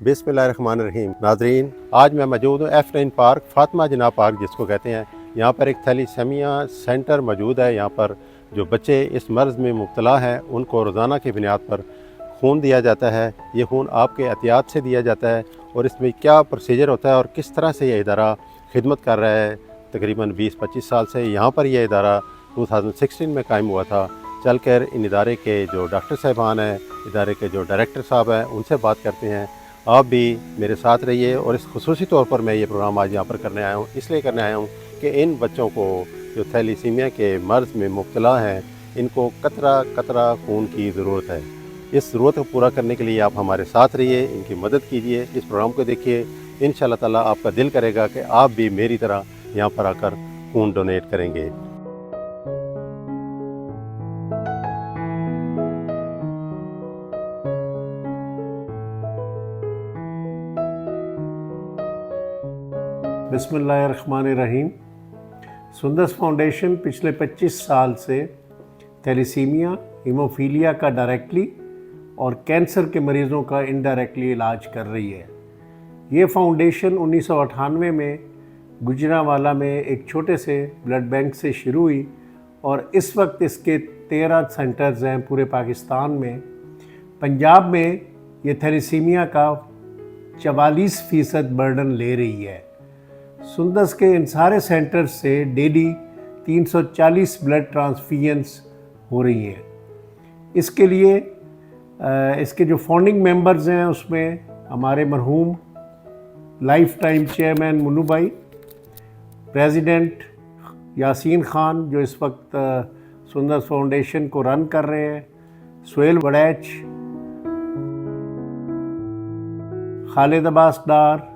बिस्मिल्लाहिर्रहमानिर्रहीम। नाजरीन, आज मैं मौजूद हूँ F9 पार्क, फातिमा जिन्ना पार्क जिसको कहते हैं। यहाँ पर एक थैलीसीमिया सेंटर मौजूद है। यहाँ पर जो बच्चे इस मर्ज़ में मुब्तला हैं उनको रोज़ाना की बुनियाद पर खून दिया जाता है। ये खून आपके एहतियात से दिया जाता है और इसमें क्या प्रोसीजर होता है और किस तरह से ये इदारा खिदमत कर रहा है। तकरीबन 20-25 साल से यहाँ पर यह इदारा 2016 में कायम हुआ था। चल कर इन इदारे के जो डॉक्टर साहिबान हैं, इदारे के जो डायरेक्टर साहब हैं, उनसे बात करते हैं। आप भी मेरे साथ रहिए। और इस खुसूसी तौर पर मैं ये प्रोग्राम आज यहाँ पर करने आया हूँ, इसलिए करने आया हूँ कि इन बच्चों को जो थैलीसीमिया के मर्ज़ में मुब्तला हैं, इनको कतरा कतरा खून की ज़रूरत है। इस ज़रूरत को पूरा करने के लिए आप हमारे साथ रहिए, इनकी मदद कीजिए, इस प्रोग्राम को देखिए। इंशाअल्लाह ताला आपका दिल करेगा कि आप भी मेरी तरह यहाँ पर आकर खून डोनेट करेंगे। बिस्मिल्लाहिर्रहमानिर्रहीम। सुंदस फाउंडेशन पिछले 25 साल से थैलीसीमिया, हीमोफीलिया का डायरेक्टली और कैंसर के मरीज़ों का इनडायरेक्टली इलाज कर रही है। ये फाउंडेशन 1998 में गुजरांवाला में एक छोटे से ब्लड बैंक से शुरू हुई और इस वक्त इसके 13 सेंटर्स हैं पूरे पाकिस्तान में। पंजाब में ये थैलीसीमिया का 44% बर्डन ले रही है। सुंदस के इन सारे सेंटर्स से डेली 340 ब्लड ट्रांसफ्यूजन्स हो रही हैं। इसके लिए इसके जो फाउंडिंग मेंबर्स हैं उसमें हमारे मरहूम लाइफ टाइम चेयरमैन मुन्नू भाई, प्रेसिडेंट यासीन खान जो इस वक्त सुंदस फाउंडेशन को रन कर रहे हैं, सुहेल वड़ैच, खालिद अब्बास डार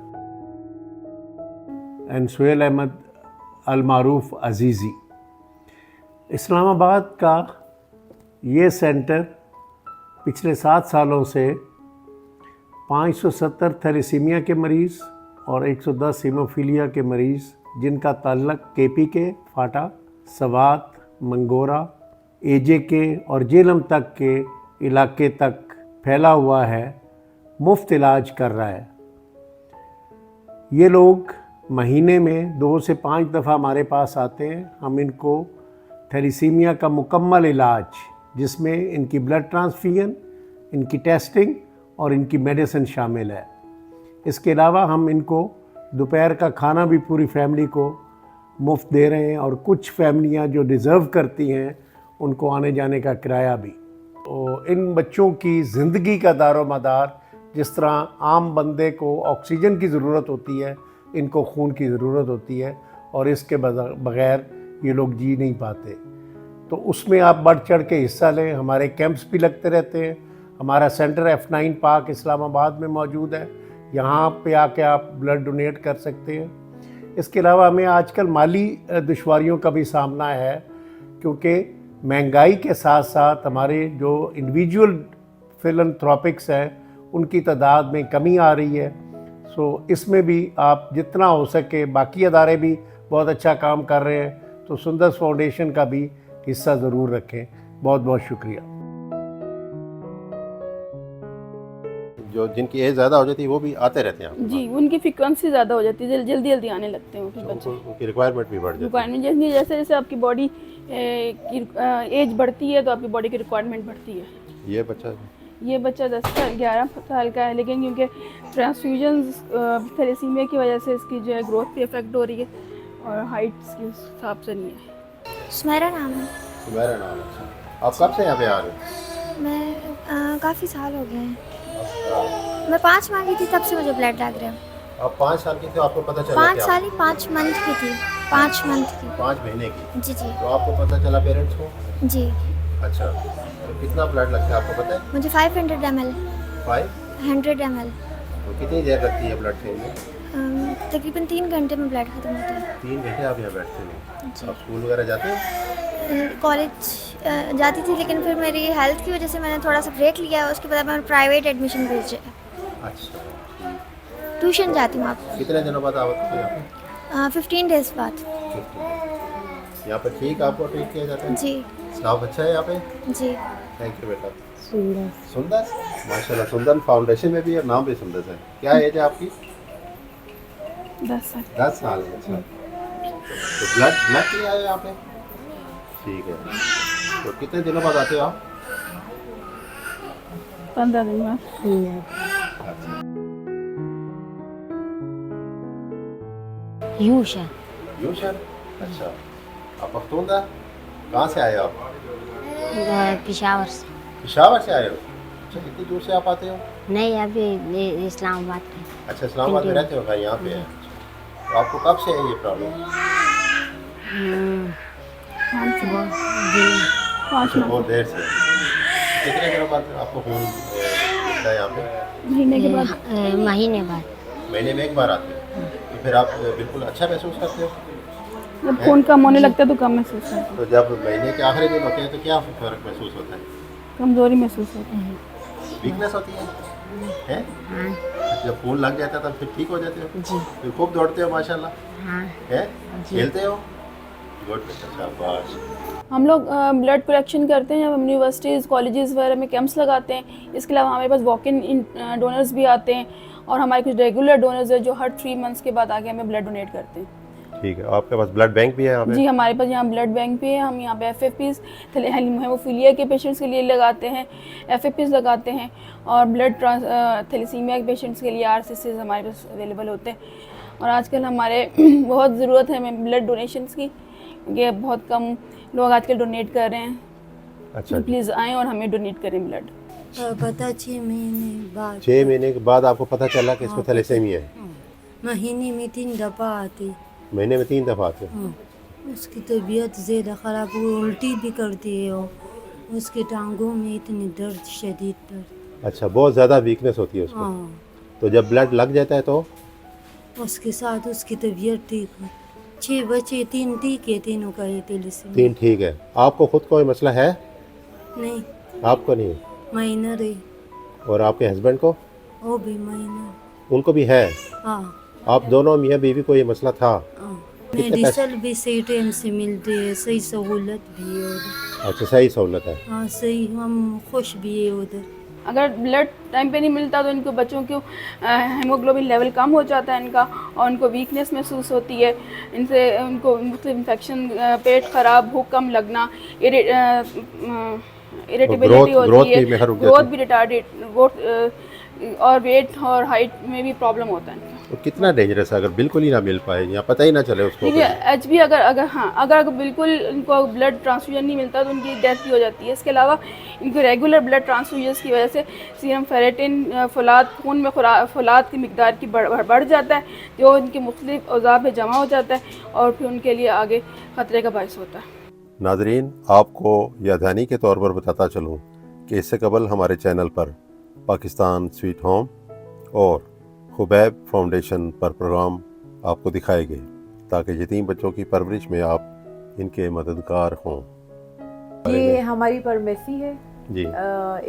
एंड सुहेल अहमद अल-मारूफ अजीज़ी। इस्लामाबाद का ये सेंटर पिछले 7 सालों से 570 थैलीसीमिया के मरीज़ और 110 हीमोफीलिया के मरीज़ जिनका ताल्लुक KPK, फाटा, सवात, मंगोरा, AJK और जेलम तक के इलाके तक फैला हुआ है, मुफ्त इलाज कर रहा है। ये लोग महीने में 2 से 5 दफ़ा हमारे पास आते हैं। हम इनको थैलीसीमिया का मुकम्मल इलाज, जिसमें इनकी ब्लड ट्रांसफ्यूजन, इनकी टेस्टिंग और इनकी मेडिसिन शामिल है। इसके अलावा हम इनको दोपहर का खाना भी पूरी फैमिली को मुफ्त दे रहे हैं और कुछ फैमिलियां जो डिज़र्व करती हैं उनको आने जाने का किराया भी। तो इन बच्चों की ज़िंदगी का दारोमदार, जिस तरह आम बंदे को ऑक्सीजन की ज़रूरत होती है, इनको खून की ज़रूरत होती है और इसके बग़ैर ये लोग जी नहीं पाते। तो उसमें आप बढ़ चढ़ के हिस्सा लें। हमारे कैंप्स भी लगते रहते हैं। हमारा सेंटर F9 पार्क इस्लामाबाद में मौजूद है। यहाँ पे आके आप ब्लड डोनेट कर सकते हैं। इसके अलावा हमें आजकल माली दुश्वारियों का भी सामना है, क्योंकि महंगाई के साथ साथ हमारे जो इंडिविजुअल फिलैंथ्रोपिक्स हैं उनकी तादाद में कमी आ रही है। सो इसमें भी आप जितना हो सके, बाकी अदारे भी बहुत अच्छा काम कर रहे हैं, तो सुंदस फाउंडेशन का भी हिस्सा ज़रूर रखें। बहुत बहुत शुक्रिया। जो जिनकी एज ज़्यादा हो जाती है वो भी आते रहते हैं जी, उनकी फ्रीक्वेंसी ज़्यादा हो जाती है, जल्दी जल्दी आने लगते हैं उनके बच्चे। उनकी रिक्वायरमेंट भी बढ़ जाती है। रिक्वायरमेंट जैसे जैसे आपकी बॉडी की एज बढ़ती है तो आपकी बॉडी की रिक्वायरमेंट बढ़ती है। ये बच्चा 10 साल 11 साल का है, लेकिन क्योंकि ट्रांसफ्यूजन थैलेसीमिया की वजह से इसकी जो है ग्रोथ पे इफेक्ट हो रही है और हाइट की हिसाब से नहीं है। सुमेरा नाम है। सुमेरा नाम है। अच्छा, आप कब से यहाँ पे आ रहे हो? मैं काफ़ी साल हो गए हैं। मैं 5 माह की थी तब से मुझे ब्लड लग रहा है। आप 5 साल की थी, आपको पता चला? 5 साल ही 5 मंथ की थी। 5 मंथ की। 5 महीने की? जी जी। तो आपको पता चला पेरेंट्स को? जी। अच्छा, तो कितना ब्लड लगता है आपको पता है? मुझे 500 ml। 500 ml। तो कितनी देर लगती है ब्लड के लिए? तकरीबन 3 घंटे में ब्लड ख़त्म होता है। 3 घंटे आप यहाँ बैठते हैं? आप स्कूल वगैरह जाते हैं? कॉलेज जाती थी, लेकिन फिर मेरी हेल्थ की वजह से मैंने थोड़ा सा ब्रेक लिया। उसके बाद मैंने प्राइवेट एडमिशन भेजा। अच्छा, ट्यूशन जाती हूँ। आप कितने दिनों बाद आते हैं यहाँ पे? 15 डेज़ बाद। यहाँ पर ठीक आपको ट्रीट किया जाता है? जी। स्टाफ अच्छा है यहाँ पे? जी। थैंक यू बेटा। सुंदर। सुंदर, माशाल्लाह सुंदर फाउंडेशन में भी और नाम भी सुंदर है। क्या एज है आपकी? 10 साल। 10 साल। अच्छा, तो ब्लड के लिए आए यहाँ पे? ठीक है। तो कितने दिनों बाद आते हो आप? 15 दिन बाद। अच्छा। यूशा। यूशन, अच्छा। आप पख्तूनदा? कहाँ से आए हो आप? पेशावर से। पेशावर से आए हो? अच्छा, कितनी दूर से आप आते हो? नहीं, अभी इस्लामाबाद में। अच्छा, इस्लामाबाद में रहते हो? भाई यहाँ पे है। तो आपको कब से है ये प्रॉब्लम? 5 माह। बहुत देर से। कितने दिनों बाद आपको खून मिलता है यहाँ पे? महीने के बाद। महीने बाद। महीने में एक बार आते हो? तो फिर आप बिल्कुल अच्छा महसूस करते हो? जब खून कम होने लगता है तो कम महसूस होता है, तो जब महीने के आखिरी दिन होते हैं तो क्या फ़र्क महसूस होता है? कमज़ोरी महसूस होती है। वीकनेस होती है? हाँ जब खून लग जाता है तब फिर ठीक हो जाते हो? जी। फिर खूब दौड़ते हो माशाल्लाह? हाँ है? जी। खेलते हो? गुड बेटा, शाबाश। हम लोग ब्लड कलेक्शन करते हैं जब हम यूनिवर्सिटीज़ कॉलेजेस वगैरह में कैंप्स लगाते हैं। इसके अलावा हमारे पास वॉक इन डोनर्स भी आते हैं और हमारे कुछ रेगुलर डोनर्स हैं जो हर 3 मंथ्स के बाद आके हमें ब्लड डोनेट करते हैं। ठीक है, आपके पास ब्लड बैंक भी है यहाँ पे? जी, हमारे पास यहाँ ब्लड बैंक भी है। हम यहाँ पे FFPs हेमोफीलिया के पेशेंट्स के लिए लगाते हैं, FFPs लगाते हैं और ब्लड थैलेसीमिया के पेशेंट्स के लिए RCCs हमारे पास अवेलेबल होते हैं। और आजकल हमारे बहुत ज़रूरत है हमें ब्लड डोनेशंस की, क्योंकि बहुत कम लोग आजकल डोनेट कर रहे हैं। अच्छा तो प्लीज़ आएँ और हमें डोनेट करें ब्लड। पता 6 महीने बाद। 6 महीने के बाद आपको पता चला कि इसको थैलेसीमिया है? महीने में 3 दफ़ा आती। महीने में 3 दफ़ा आते हो? उसकी तबीयत ज़्यादा ख़राब, वो उल्टी भी करती है और उसके टांगों में इतनी दर्द, शदीद दर्द। अच्छा, बहुत ज़्यादा वीकनेस होती है उसको? हाँ, तो जब ब्लड लग जाता है तो? उसके साथ उसकी तबीयत ठीक है। 6 बच्चे, 3 ठीक है, तीनों का है थैलेसीमिया। 3 ठीक है। आपको खुद कोई मसला है? नहीं, आपको नहीं? माइनर है। और आपके हस्बैंड को? वो भी माइनर। उनको भी है? हाँ आप दोनों मियाँ बीवी को ये मसला था? हाँ। कितने मेडिसल भी सही टाइम से मिलते है, सही सहूलत भी है उधर। अच्छा, सही सहूलत है? हाँ सही, हम खुश भी है उधर। अगर ब्लड टाइम पे नहीं मिलता तो इनको बच्चों को हेमोग्लोबिन लेवल कम हो जाता है इनका और उनको वीकनेस महसूस होती है। इनसे उनको मुख्तलिफ इन्फेक्शन, पेट ख़राब, भूख कम लगना, इरिटेबिलिटी होती है, ग्रोथ भी रिटार्डेड, और वेट और हाइट में भी प्रॉब्लम होता है। तो कितना डेंजरस है अगर बिल्कुल ही ना मिल पाए या पता ही ना चले उसको? देखिए HB अगर बिल्कुल इनको ब्लड ट्रांसफ्यूजन नहीं मिलता तो उनकी डेथ भी हो जाती है। इसके अलावा इनको रेगुलर ब्लड ट्रांसफ्यूजन की वजह से सीरम फेरेटिन, फुलाद, खून में फुलाद की मिकदार की बढ़ जाता है, जो इनके मुख्तलिफ औज़ाब में जमा हो जाता है और फिर उनके लिए आगे ख़तरे का बायस होता है। नाज़रीन, आपको यादहानी के तौर पर बताता चलूँ कि इससे कबल हमारे चैनल पर पाकिस्तान स्वीट होम और खुबैब फाउंडेशन पर प्रोग्राम आपको दिखाए गए ताकि यतीम बच्चों की परवरिश में आप इनके मददगार हों। ये हमारी फार्मेसी है जी।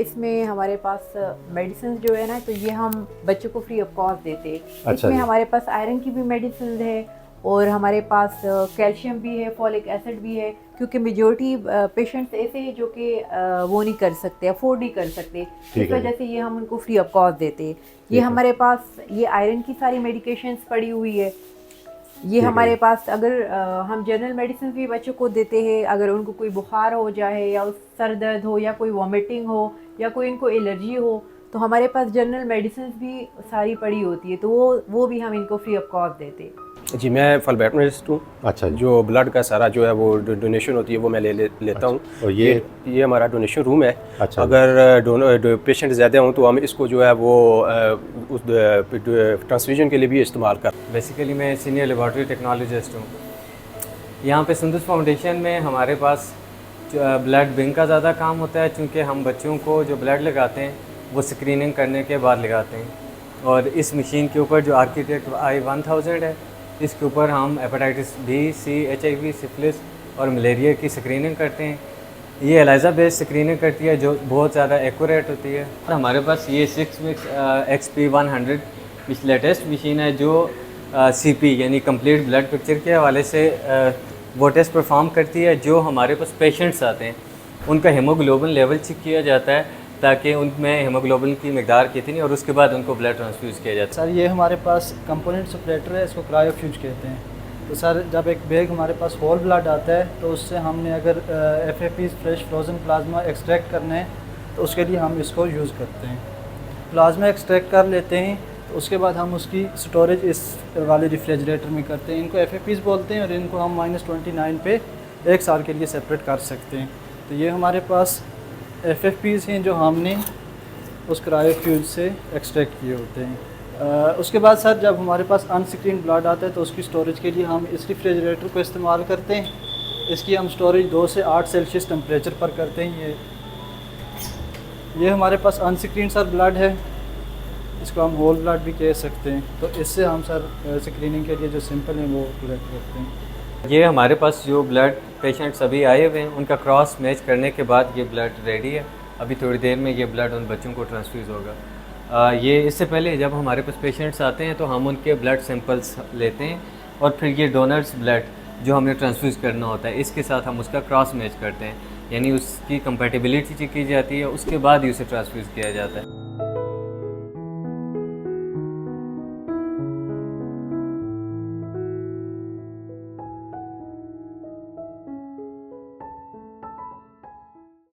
इसमें हमारे पास मेडिसिन जो है ना, तो ये हम बच्चों को फ्री ऑफ कॉस्ट देते हैं। अच्छा इसमें जी। हमारे पास आयरन की भी मेडिसिन है और हमारे पास कैल्शियम भी है, फॉलिक एसिड भी है, क्योंकि मेजोरिटी पेशेंट्स ऐसे हैं जो कि वो नहीं कर सकते, अफोर्ड नहीं कर सकते, इस वजह से ये हम उनको फ्री ऑफ कॉस्ट देते हैं। ये हमारे पास ये आयरन की सारी मेडिकेशंस पड़ी हुई है। ये हमारे पास अगर हम जनरल मेडिसिन भी बच्चों को देते हैं, अगर उनको कोई बुखार हो जाए या सर दर्द हो या कोई वॉमिटिंग हो या कोई इनको एलर्जी हो, तो हमारे पास जनरल मेडिसिन भी सारी पड़ी होती है, तो वो भी हम इनको फ्री ऑफ कॉस्ट देते हैं। जी, मैं फलबैटनिस्ट हूँ। अच्छा जी। जो ब्लड का सारा जो है वो डोनेशन होती है वो मैं लेता हूँ। और ये हमारा डोनेशन रूम है। अच्छा। अगर पेशेंट ज़्यादा हों तो हम इसको जो है वो उस ट्रांसफ्यूजन के लिए भी इस्तेमाल कर। बेसिकली मैं सीनियर लेबॉर्ट्री टेक्नोलॉजिस्ट हूँ। यहाँ पे सुंदस फाउंडेशन में हमारे पास ब्लड बैंक का ज़्यादा काम होता है, चूँकि हम बच्चों को जो ब्लड लगाते हैं वो स्क्रीनिंग करने के बाद लगाते हैं। और इस मशीन के ऊपर जो आर्किटेक्ट i1000 है, इसके ऊपर हम hepatitis B, C, HIV, syphilis और मलेरिया की स्क्रीनिंग करते हैं। ये एलाइजा बेस्ड स्क्रीनिंग करती है जो बहुत ज़्यादा एक्यूरेट होती है। और हमारे पास ये 6mix XP100 लेटेस्ट मशीन है जो CP यानी कंप्लीट ब्लड पिक्चर के हवाले से वो टेस्ट परफॉर्म करती है जो हमारे पास पेशेंट्स आते हैं। उनका हीमोग्लोबिन लेवल चेक किया जाता है ताकि उनमें हीमोग्लोबिन की मकदार कितनी, और उसके बाद उनको ब्लड ट्रांसफ्यूज़ किया जाता है। सर ये हमारे पास कंपोनेंट सेपरेटर है, इसको क्रायोफ्यूज कहते हैं। तो सर जब एक बैग हमारे पास होल ब्लड आता है तो उससे हमने अगर FFPs fresh frozen plasma extract करने हैं तो उसके लिए हम इसको यूज़ करते हैं। प्लाज्मा एक्सट्रैक्ट कर लेते हैं तो उसके बाद हम उसकी स्टोरेज इस वाले रेफ्रिजरेटर में करते हैं। इनको FFPs बोलते हैं और इनको हम -29 पे 1 साल के लिए सेपरेट कर सकते हैं। तो ये हमारे पास FFPs हैं जो हमने उस क्रायोफ्यूज से एक्सट्रैक्ट किए होते हैं। उसके बाद सर जब हमारे पास अनस्क्रीन ब्लड आता है तो उसकी स्टोरेज के लिए हम इस रेफ्रिजरेटर को इस्तेमाल करते हैं। इसकी हम स्टोरेज 2 से 8 सेल्सियस टेम्परेचर पर करते हैं। ये हमारे पास अनस्क्रीन सर ब्लड है, इसको हम होल ब्लड भी कह सकते हैं। तो इससे हम सर स्क्रीनिंग के लिए जो सिंपल है वो कलेक्ट करते हैं। ये हमारे पास जो ब्लड पेशेंट्स अभी आए हुए हैं उनका क्रॉस मैच करने के बाद ये ब्लड रेडी है। अभी थोड़ी देर में ये ब्लड उन बच्चों को ट्रांसफ्यूज़ होगा। ये इससे पहले जब हमारे पास पेशेंट्स आते हैं तो हम उनके ब्लड सैंपल्स लेते हैं और फिर ये डोनर्स ब्लड जो हमने ट्रांसफ्यूज़ करना होता है इसके साथ हम उसका क्रॉस मैच करते हैं, यानी उसकी कंपैटिबिलिटी चेक की जाती है, उसके बाद ही उसे ट्रांसफ्यूज़ किया जाता है।